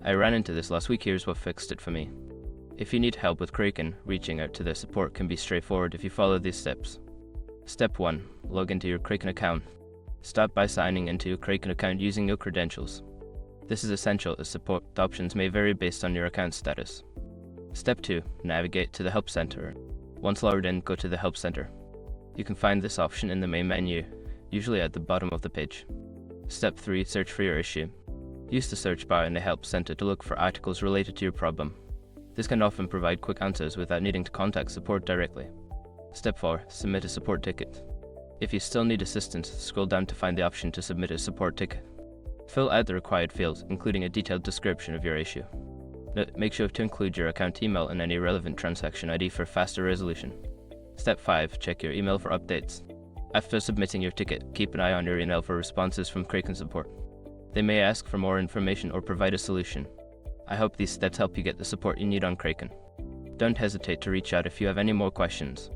I ran into this last week. Here's what fixed it for me. If you need help with Kraken, reaching out to their support can be straightforward if you follow these steps. Step 1. Log into your Kraken account. Start by signing into your Kraken account using your credentials. This is essential as support options may vary based on your account status. Step 2. Navigate to the Help Center. Once logged in, go to the Help Center. You can find this option in the main menu, usually at the bottom of the page. Step 3. Search for your issue. Use the search bar in the Help Center to look for articles related to your problem. This can often provide quick answers without needing to contact support directly. Step 4. Submit a support ticket. If you still need assistance, scroll down to find the option to submit a support ticket. Fill out the required fields, including a detailed description of your issue. Make sure to include your account email and any relevant transaction ID for faster resolution. Step 5. Check your email for updates. After submitting your ticket, keep an eye on your email for responses from Kraken support. They may ask for more information or provide a solution. I hope these steps help you get the support you need on Kraken. Don't hesitate to reach out if you have any more questions.